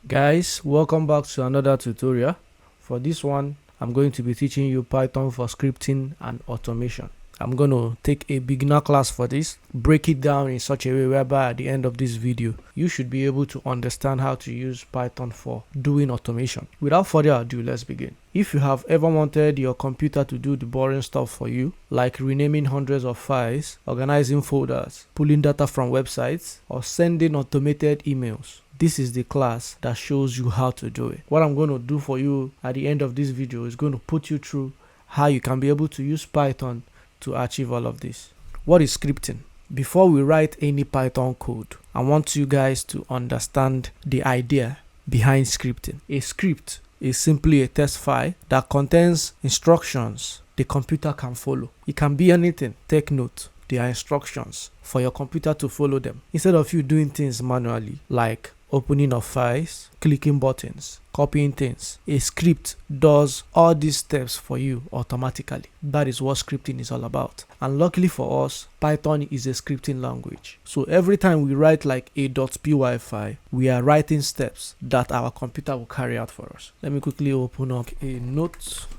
Guys, welcome back to another tutorial. For this one, I'm going to be teaching you Python for scripting and automation. I'm going to take a beginner class for this, break it down in such a way whereby at the end of this video, you should be able to understand how to use Python for doing automation. Without further ado, let's begin. If you have ever wanted your computer to do the boring stuff for you, like renaming hundreds of files, organizing folders, pulling data from websites, or sending automated emails, this is the class that shows you how to do it. What I'm going to do for you at the end of this video is going to put you through how you can be able to use Python to achieve all of this. What is scripting? Before we write any Python code, I want you guys to understand the idea behind scripting. A script is simply a text file that contains instructions the computer can follow. It can be anything. Take note. There are instructions for your computer to follow them. Instead of you doing things manually, like opening of files, clicking buttons, copying things, a script does all these steps for you automatically. That is what scripting is all about. And luckily for us, Python is a scripting language. So every time we write like a .py file, we are writing steps that our computer will carry out for us. Let me quickly open up a note.txt.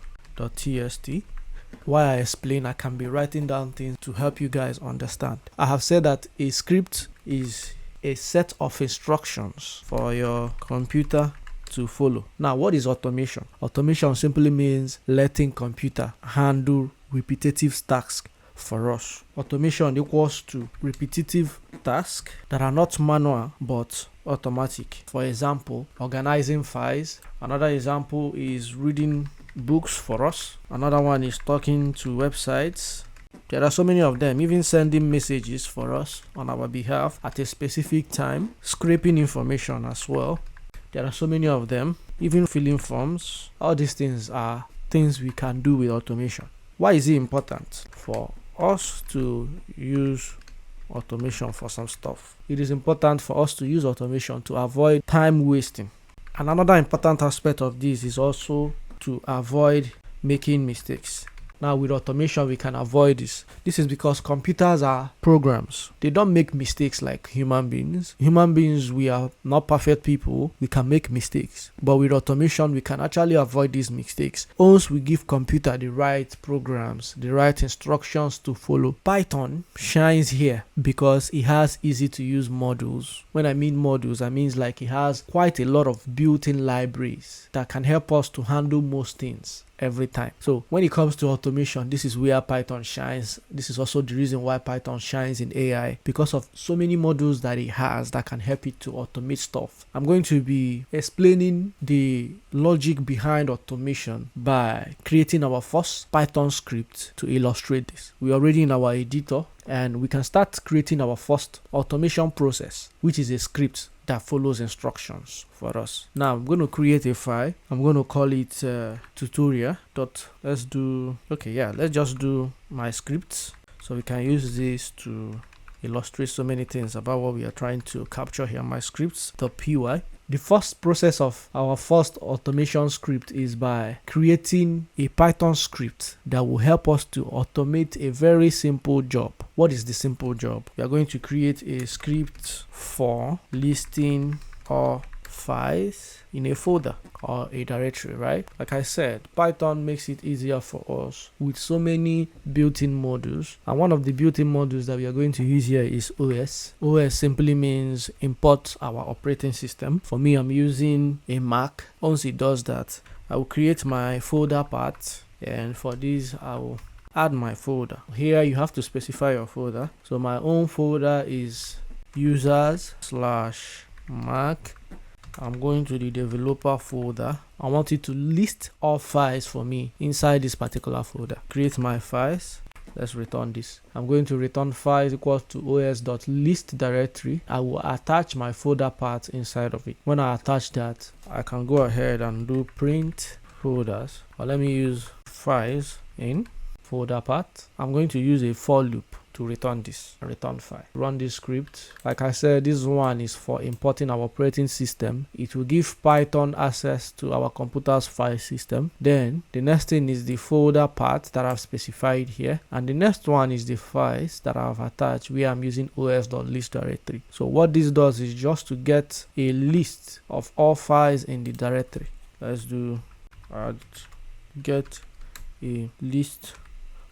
While I explain, I can be writing down things to help you guys understand. I have said that a script is a set of instructions for your computer to follow. Now, what is automation? Automation simply means letting computer handle repetitive tasks for us. Automation equals to repetitive tasks that are not manual but automatic. For example, organizing files. Another example is reading books for us. Another one is talking to websites. There are so many of them, even sending messages for us on our behalf at a specific time, scraping information as well. There are so many of them, even filling forms. All these things are things we can do with automation. Why is it important for us to use automation for some stuff? It is important for us to use automation to avoid time wasting. And another important aspect of this is also to avoid making mistakes. Now with automation we can avoid this. This is because computers are programs. They don't make mistakes like human beings. Human beings, we are not perfect people. We can make mistakes. But with automation we can actually avoid these mistakes once we give computer the right programs, the right instructions to follow. Python shines here because it has easy to use modules. When I mean modules, I mean like it has quite a lot of built-in libraries that can help us to handle most things every time. So when it comes to automation, this is where Python shines. This is also the reason why Python shines in AI, because of so many modules that it has that can help it to automate stuff. I'm going to be explaining the logic behind automation by creating our first Python script to illustrate this. We're already in our editor and we can start creating our first automation process, which is a script that follows instructions for us. Now I'm going to create a file. I'm going to call it tutorial. Let's just do my scripts. So we can use this to illustrate so many things about what we are trying to capture here. My scripts.py. The first process of our first automation script is by creating a Python script that will help us to automate a very simple job. What is the simple job? We are going to create a script for listing all files in a folder or a directory, right? Like I said, Python makes it easier for us with so many built-in modules, and one of the built-in modules that we are going to use here is OS. OS simply means import our operating system. For me, I'm using a Mac. Once it does that, I will create my folder path, and for this I will add my folder. Here you have to specify your folder. So my own folder is users/Mac. I'm going to the developer folder. I want it to list all files for me inside this particular folder. Create my files. Let's return this. I'm going to return files equals to os.list directory. I will attach my folder path inside of it. When I attach that, I can go ahead and do print folders. Or let me use files in folder path. I'm going to use a for loop to return this return file. Run this script. Like I said, this one is for importing our operating system. It will give Python access to our computer's file system. Then the next thing is the folder path that I've specified here, and the next one is the files that I've attached where I'm using os.list directory. So what this does is just to get a list of all files in the directory. Let's do add get a list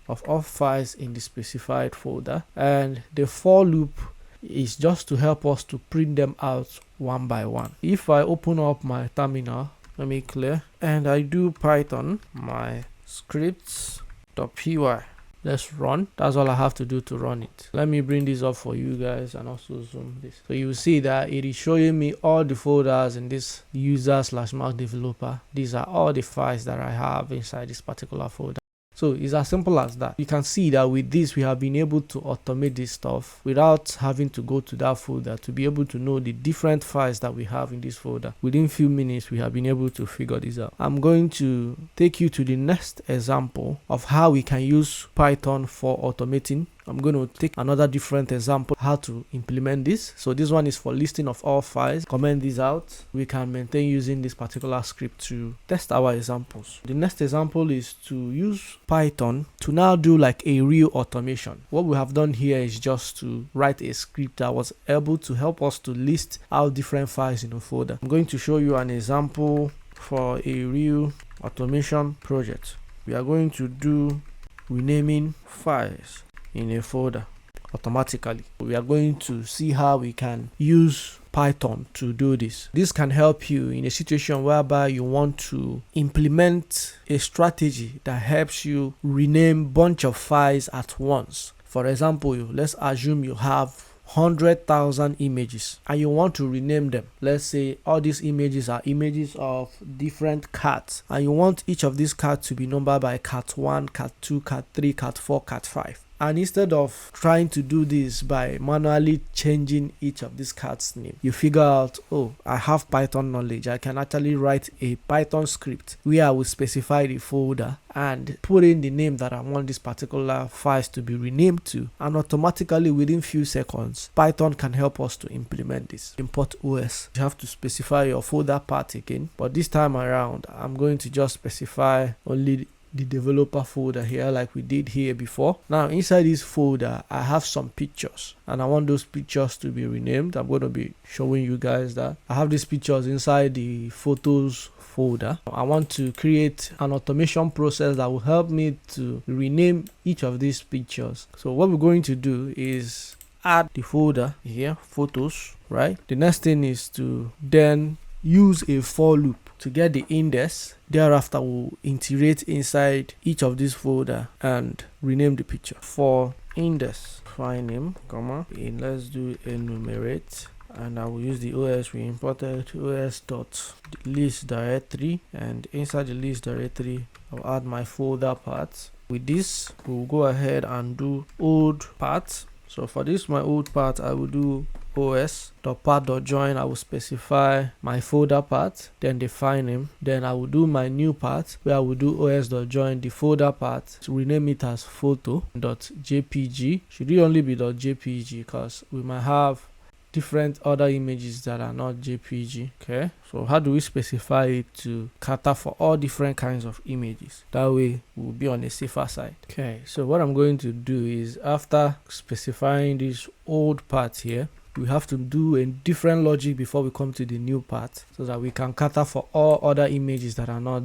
of all files in the specified folder, and the for loop is just to help us to print them out one by one. If I open up my terminal, let me clear, and I do python my scripts.py, let's run. That's all I have to do to run it. Let me bring this up for you guys and also zoom this. So you see that it is showing me all the folders in this user/Mac developer. These are all the files that I have inside this particular folder. So it's as simple as that. You can see that with this we have been able to automate this stuff without having to go to that folder to be able to know the different files that we have in this folder. Within few minutes we have been able to figure this out. I'm going to take you to the next example of how we can use Python for automating. I'm going to take another different example how to implement this. So this one is for listing of all files. Comment this out. We can maintain using this particular script to test our examples. The next example is to use Python to now do like a real automation. What we have done here is just to write a script that was able to help us to list out different files in a folder. I'm going to show you an example for a real automation project. We are going to do renaming files in a folder automatically. We are going to see how we can use Python to do this. This can help you in a situation whereby you want to implement a strategy that helps you rename bunch of files at once. For example, let's assume you have 100,000 images and you want to rename them. Let's say all these images are images of different cats, and you want each of these cats to be numbered by cat 1, cat 2, cat 3, cat 4, cat 5. And instead of trying to do this by manually changing each of these cats' name, you figure out, oh, I have Python knowledge. I can actually write a Python script where I will specify the folder and put in the name that I want this particular files to be renamed to, and automatically within few seconds Python can help us to implement this. Import OS. You have to specify your folder path again, but this time around I'm going to just specify only the developer folder here like we did here before. Now inside this folder I have some pictures and I want those pictures to be renamed. I'm going to be showing you guys that I have these pictures inside the photos folder. I want to create an automation process that will help me to rename each of these pictures. So what we're going to do is add the folder here, photos, right? The next thing is to then use a for loop to get the index. Thereafter we'll iterate inside each of these folder and rename the picture. For index file name, comma, and let's do enumerate, and I will use the OS we imported, os.list directory, and inside the list directory I'll add my folder path. With this we'll go ahead and do old path. So for this my old path I will do os.path.join. I will specify my folder path, then the file name, then I will do my new path where I will do os.join the folder path to rename it as photo.jpg. Should it only be .jpg because we might have different other images that are not JPG. Okay, so how do we specify it to cater for all different kinds of images? That way we'll be on a safer side. Okay, so what I'm going to do is, after specifying this old part here, we have to do a different logic before we come to the new part so that we can cater for all other images that are not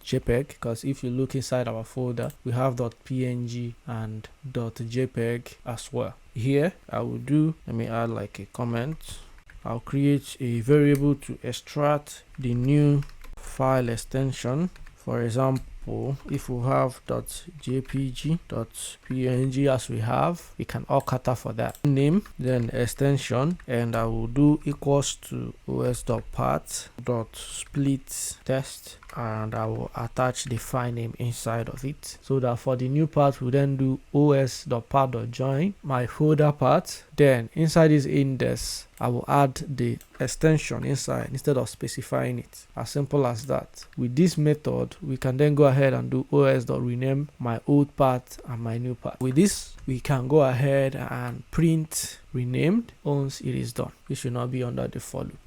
.jpeg, because if you look inside our folder we have .png and .jpeg as well. Here I will do, let me add like a comment. I'll create a variable to extract the new file extension. For example, if we have .jpg, .png as we have, we can all cater for that. Name, then extension, and I will do equals to os.path.split test and I will attach the file name inside of it, so that for the new path we'll then do os.path.join my folder path. Then inside this index I will add the extension inside instead of specifying it. As simple as that. With this method we can then go ahead and do os.rename my old path and my new path. With this we can go ahead and print renamed once it is done. It should not be under the for loop.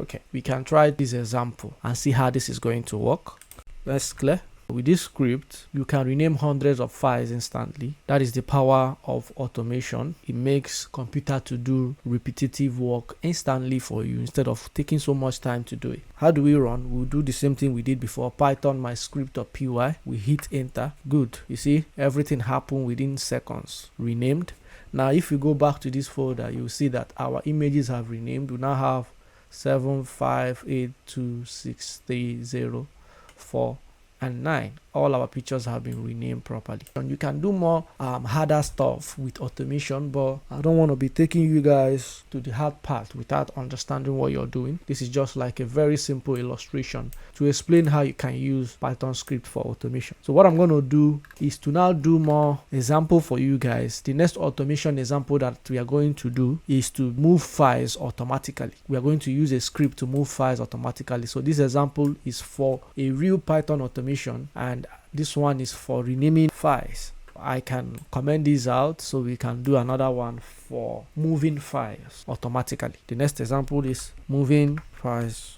Okay, we can try this example and see how this is going to work. That's clear. With this script, you can rename hundreds of files instantly. That is the power of automation. It makes computer to do repetitive work instantly for you instead of taking so much time to do it. How do we run? We'll do the same thing we did before. Python my script.py. We hit enter. Good. You see, everything happened within seconds. Renamed. Now, if you go back to this folder, you'll see that our images have renamed. We now have 7, 5, 8, 2, 6, 3, 0, 4, and 9. All our pictures have been renamed properly. And you can do more harder stuff with automation, but I don't want to be taking you guys to the hard part without understanding what you're doing. This is just like a very simple illustration to explain how you can use Python script for automation. So what I'm going to do is to now do more example for you guys. The next automation example that we are going to do is to move files automatically. We are going to use a script to move files automatically. So this example is for a real Python automation, and this one is for renaming files. I can comment this out so we can do another one for moving files automatically. The next example is moving files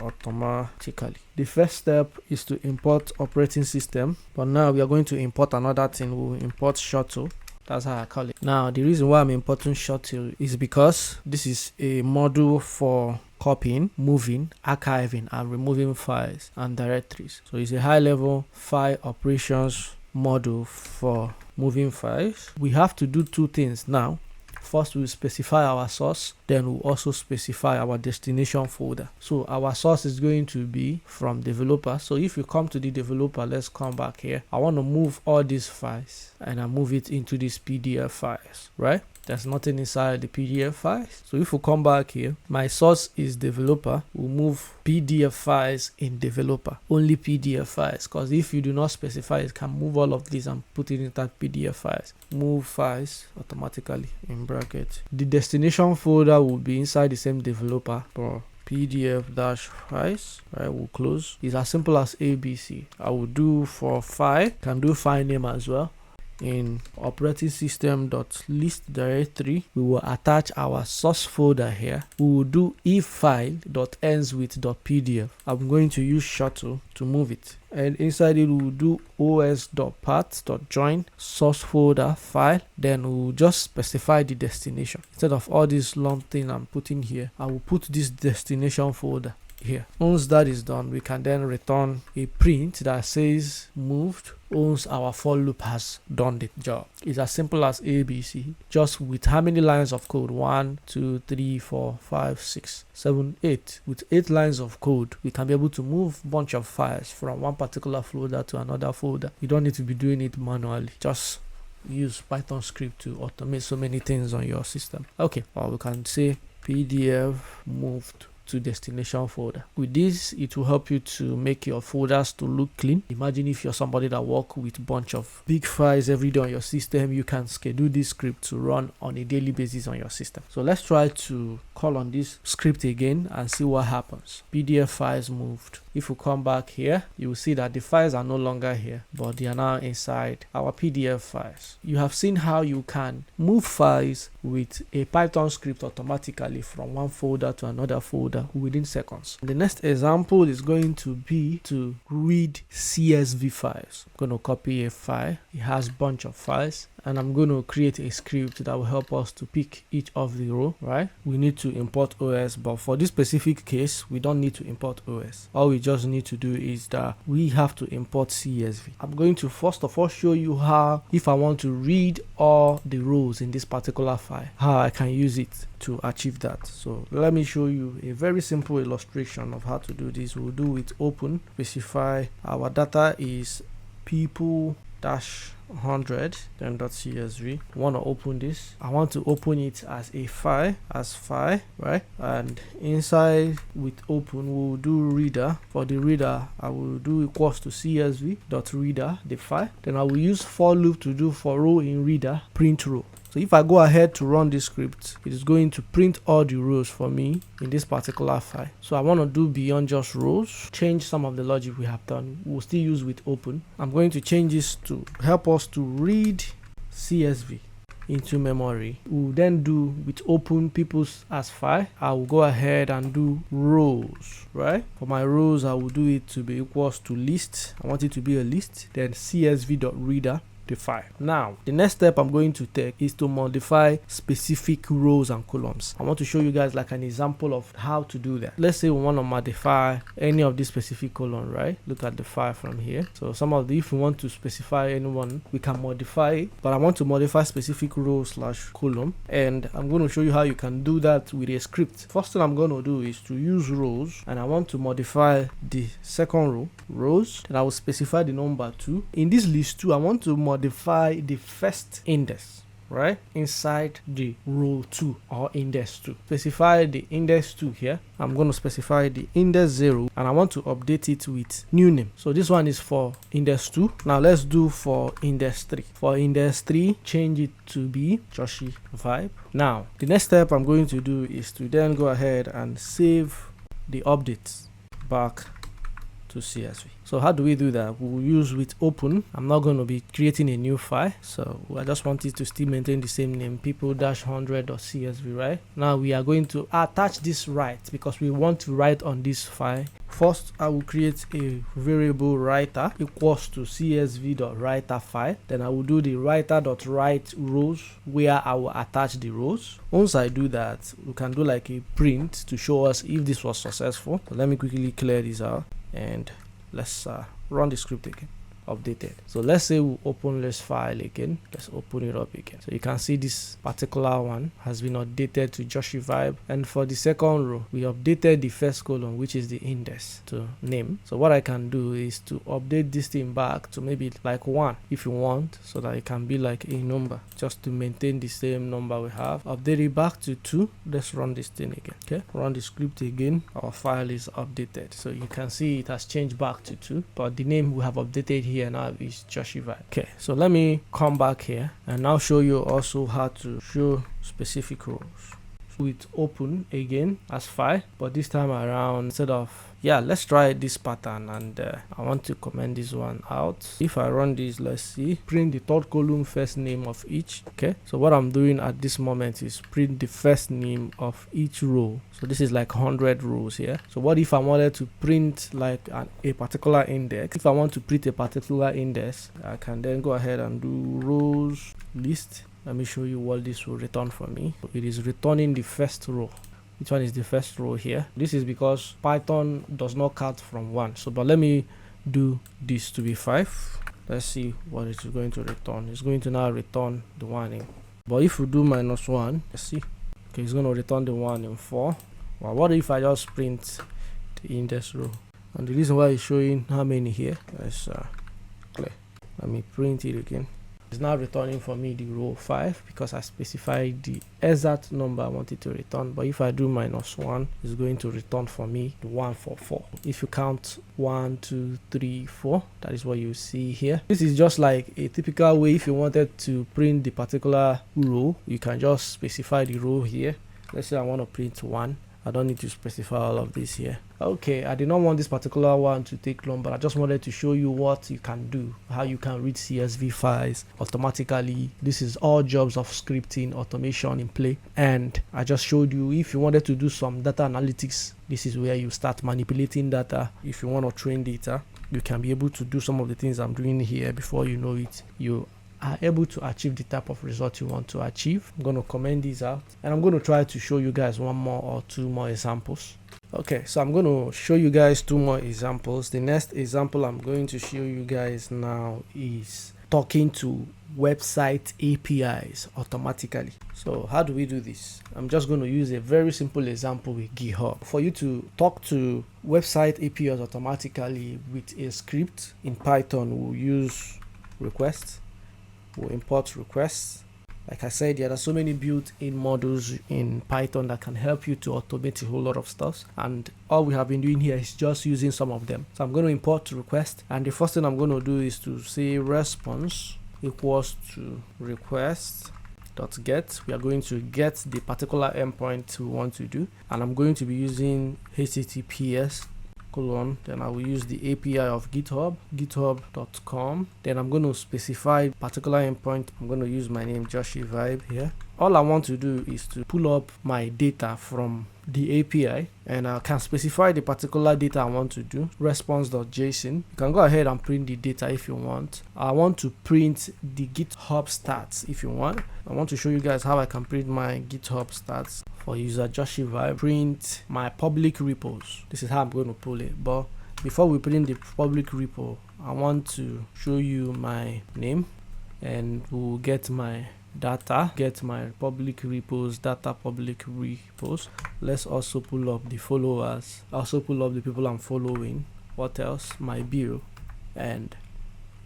automatically. The first step is to import operating system, but now we are going to import another thing. We'll import shuttle. That's how I call it. Now, the reason why I'm importing shuttle is because this is a module for copying, moving, archiving, and removing files and directories. So it's a high-level file operations module for moving files. We have to do two things now. First, we'll specify our source, then we'll also specify our destination folder. So our source is going to be from developer. So if you come to the developer, let's come back here. I want to move all these files and I move it into these PDF files, right? There's nothing inside the PDF files. So if we come back here, my source is developer. We'll move PDF files in developer, only PDF files, because if you do not specify, it can move all of these and put it into PDF files. Move files automatically in bracket. The destination folder will be inside the same developer for PDF-files, right? We'll close. It's as simple as ABC. I will do for file, can do file name as well. In operating system.list directory, we will attach our source folder here. We will do if file.ends with .pdf. I'm going to use shuttle to move it, and inside it we will do os.path.join source folder file. Then we will just specify the destination. Instead of all this long thing I'm putting here, I will put this destination folder here. Once that is done, we can then return a print that says moved once our for loop has done the job. It's as simple as ABC, just with how many lines of code? 1, 2, 3, 4, 5, 6, 7, 8. With 8 lines of code, we can be able to move a bunch of files from one particular folder to another folder. You don't need to be doing it manually. Just use Python script to automate so many things on your system. Okay, well, we can say PDF moved to destination folder. With this, it will help you to make your folders to look clean. Imagine if you're somebody that work with a bunch of big files every day on your system, you can schedule this script to run on a daily basis on your system. So let's try to call on this script again and see what happens. PDF files moved. If we come back here, you will see that the files are no longer here, but they are now inside our PDF files. You have seen how you can move files with a Python script automatically from one folder to another folder within seconds. The next example is going to be to read CSV files. I'm going to copy a file. It has a bunch of files, and I'm going to create a script that will help us to pick each of the row, right? We need to import OS, but for this specific case, we don't need to import OS. All we just need to do is that we have to import CSV. I'm going to first of all show you how, if I want to read all the rows in this particular file, how I can use it to achieve that. So let me show you a very simple illustration of how to do this. We'll do it open, specify our data is people dash 100 then .csv. I want to open this. I want to open it as a file, right? And inside with open we'll do reader. For the reader I will do equals to csv.reader, the file. Then I will use for loop to do for row in reader print row. So if I go ahead to run this script, it is going to print all the rows for me in this particular file. So I want to do beyond just rows, change some of the logic we have done. We'll still use with open. I'm going to change this to help us to read CSV into memory. We'll then do with open people's as file. I will go ahead and do rows, right? For my rows, I will do it to be equals to list. I want it to be a list. Then csv.reader, the file. Now the next step I'm going to take is to modify specific rows and columns. I want to show you guys like an example of how to do that. Let's say we want to modify any of this specific column, right? Look at the file from here. So some of the, if we want to specify anyone, we can modify it, but I want to modify specific row / column, and I'm going to show you how you can do that with a script. First thing I'm going to do is to use rows, and I want to modify the second row, rows, and I will specify the number 2. In this list 2, I want to modify the first index, right, inside the row 2 or index 2. Specify the index 2 here. I'm going to specify the index 0, and I want to update it with new name. So this one is for index 2. Now let's do for index 3. For index 3, change it to be Joshi Vibe. Now the next step I'm going to do is to then go ahead and save the updates back to CSV. So how do we do that? We'll use with open. I'm not going to be creating a new file, so I just want it to still maintain the same name, people-100.csv, right? Now we are going to attach this right because we want to write on this file. First, I will create a variable writer equals to csv.writer file. Then I will do the writer.write rows where I will attach the rows. Once I do that, we can do like a print to show us if this was successful. So let me quickly clear this out and let's run the script again. Updated. So let's say we open this file again. Let's open it up again. So you can see this particular one has been updated to Joshi Vibe, and for the second row we updated the first column, which is the index, to name. So what I can do is to update this thing back to maybe like 1 if you want, so that it can be like a number, just to maintain the same number we have. Update it back to 2. Let's run this thing again. Okay, run the script again. Our file is updated, so you can see it has changed back to 2, but the name we have updated here now is Joshi Vibe. Okay, so let me come back here and now show you also how to show specific rows with open again as file, but this time around, instead of, yeah, let's try this pattern, and I want to comment this one out. If I run this, let's see, print the third column, first name of each. Okay, so what I'm doing at this moment is print the first name of each row. So this is like 100 rows here. So what if I wanted to print like a particular index? If I want to print a particular index, I can then go ahead and do rows list. Let me show you what this will return for me. It is returning the first row. Which one is the first row here? This is because Python does not count from 1. So but let me do this to be 5. Let's see what it is going to return. It's going to now return the 1 in. But if we do -1, let's see. Okay, it's going to return the 1 in 4. Well, what if I just print the index row? And the reason why it's showing how many here is clear. Let me print it again. It's now returning for me the row 5 because I specified the exact number I wanted to return. But if I do -1, it's going to return for me the 144. If you count 1, 2, 3, 4, that is what you see here. This is just like a typical way. If you wanted to print the particular row, you can just specify the row here. Let's say I want to print 1. I don't need to specify all of this here. Okay, I did not want this particular one to take long, but I just wanted to show you what you can do, how you can read CSV files automatically. This is all jobs of scripting automation in play, and I just showed you if you wanted to do some data analytics, this is where you start manipulating data. If you want to train data, you can be able to do some of the things I'm doing here. Before you know it, you are able to achieve the type of result you want to achieve. I'm going to comment these out, and I'm going to try to show you guys 1 more or 2 more examples. Okay, so I'm going to show you guys 2 more examples. The next example I'm going to show you guys now is talking to website APIs automatically. So how do we do this? I'm just going to use a very simple example with GitHub. For you to talk to website APIs automatically with a script in Python, we'll use request we'll import requests. Like I said, there are so many built-in models in Python that can help you to automate a whole lot of stuff, and all we have been doing here is just using some of them. So I'm going to import request, and the first thing I'm going to do is to say response equals to request.get. We are going to get the particular endpoint we want to do, and I'm going to be using https:// then I will use the API of GitHub, github.com. Then I'm going to specify particular endpoint. I'm going to use my name, Joshi Vibe here. All I want to do is to pull up my data from the API, and I can specify the particular data I want to do, response.json. You can go ahead and print the data if you want. I want to print the GitHub stats if you want. I want to show you guys how I can print my GitHub stats. For user Joshi Vibe, print my public repos. This is how I'm going to pull it. But before we print the public repo, I want to show you my name, and we'll get my data, get my public repos, data public repos. Let's also pull up the followers, also pull up the people I'm following. What else? My bureau and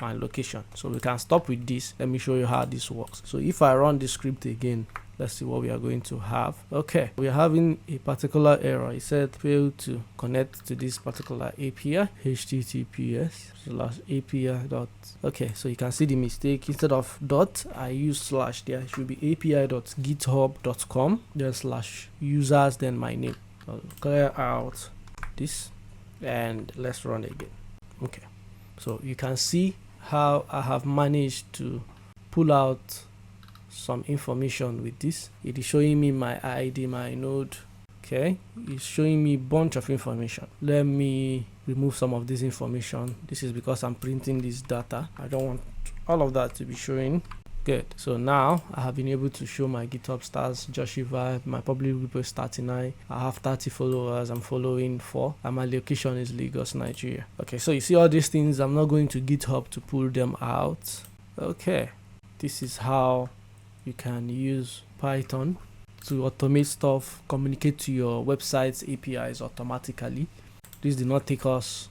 my location. So we can stop with this. Let me show you how this works. So if I run the script again, let's see what we are going to have. Okay, we are having a particular error. It said failed to connect to this particular API, https://api. Okay, so you can see the mistake. Instead of dot, I use slash there. It should be api.github.com, then /users, then my name. I'll clear out this and let's run again. Okay, so you can see how I have managed to pull out some information with this. It is showing me my ID, my node. Okay, it's showing me a bunch of information. Let me remove some of this information. This is because I'm printing this data. I don't want all of that to be showing. Good. So now I have been able to show my GitHub stats, Joshi Vibe, my public repo is 39. I have 30 followers. I'm following 4, and my location is Lagos, Nigeria. Okay, so you see all these things. I'm not going to GitHub to pull them out. Okay, this is how you can use Python to automate stuff, communicate to your website's APIs automatically. This did not take us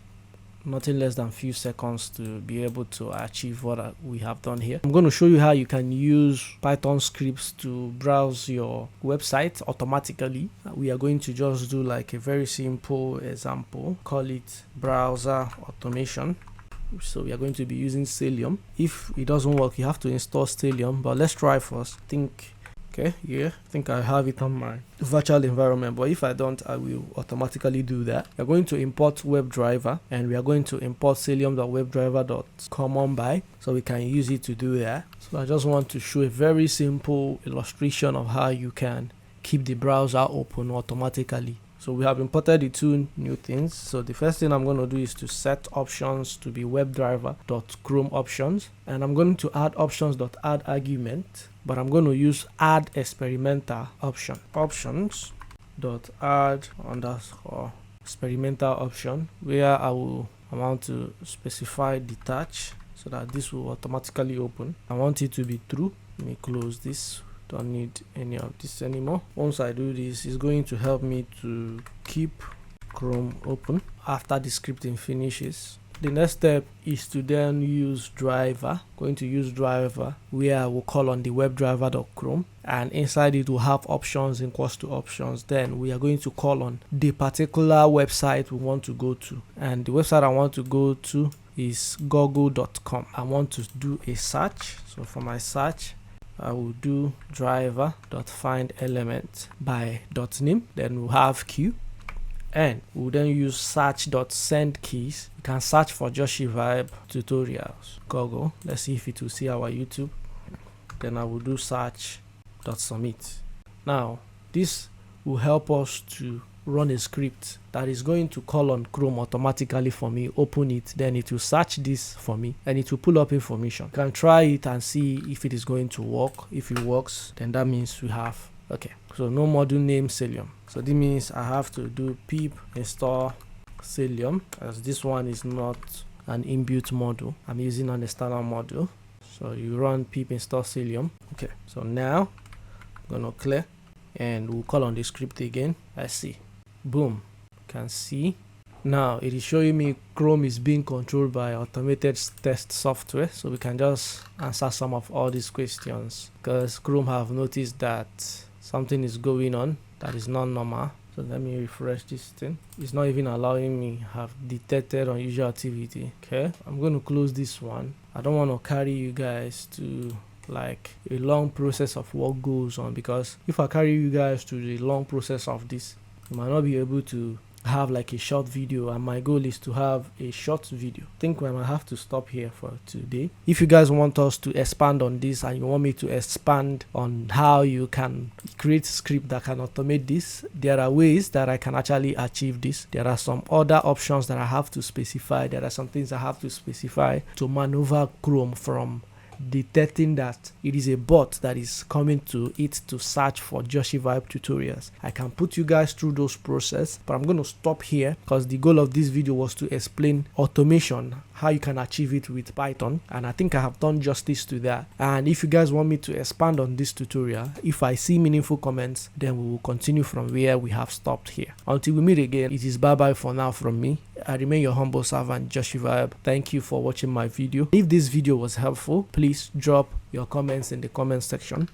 nothing less than few seconds to be able to achieve what we have done here. I'm going to show you how you can use Python scripts to browse your website automatically. We are going to just do like a very simple example, call it browser automation. So we are going to be using Cilium. If it doesn't work, you have to install Cilium, but let's try first. I think I have it on my virtual environment, but if I don't, I will automatically do that. We're going to import WebDriver, and we are going to import cilium.webdriver.common by, so we can use it to do that. So I just want to show a very simple illustration of how you can keep the browser open automatically. So we have imported the two new things. So the first thing I'm going to do is to set options to be WebDriver.Chrome options, and I'm going to add options.add argument, but I'm going to use add experimental option, options.add _ experimental option, where I want to specify detach so that this will automatically open. I want it to be true. Let me close this. Don't need any of this anymore. Once I do this, it's going to help me to keep Chrome open after the scripting finishes. The next step is to then use driver. Going to use driver where I will call on the WebDriver.Chrome, and inside it will have options equals to options. Then we are going to call on the particular website we want to go to, and the website I want to go to is google.com. I want to do a search, so for my search I will do driver.findElement by .name, then we'll have q, and we'll then use search.send keys. You can search for Joshi Vibe tutorials, Google. Let's see if it will see our YouTube. Then I will do search.submit. Now this will help us to run a script that is going to call on Chrome automatically for me, open it, then it will search this for me and it will pull up information. You can try it and see if it is going to work. If it works, then that means we have, okay, so no module name Cilium. So this means I have to do pip install Cilium, as this one is not an inbuilt module. I'm using an external module. So you run pip install Cilium. Okay, so now I'm gonna clear and we'll call on the script again. Let's see. Boom. You can see Now it is showing me Chrome is being controlled by automated test software, so we can just answer some of all these questions because Chrome have noticed that something is going on that is not normal. So let me refresh this thing. It's not even allowing me have detected unusual activity. Okay, I'm going to close this one. I don't want to carry you guys to like a long process of what goes on, because if I carry you guys to the long process of this, you might not be able to have like a short video, and my goal is to have a short video. I think we might have to stop here for today. If you guys want us to expand on this and you want me to expand on how you can create script that can automate this, there are ways that I can actually achieve this. There are some other options that I have to specify. There are some things I have to specify to maneuver Chrome from detecting that it is a bot that is coming to it to search for Joshi Vibe tutorials. I can put you guys through those process, but I'm going to stop here because the goal of this video was to explain automation, how you can achieve it with Python, and I think I have done justice to that. And if you guys want me to expand on this tutorial, if I see meaningful comments, then we will continue from where we have stopped here. Until we meet again, it is bye bye for now from me. I remain your humble servant, Joshi Vibe. Thank you for watching my video. If this video was helpful, please drop your comments in the comment section.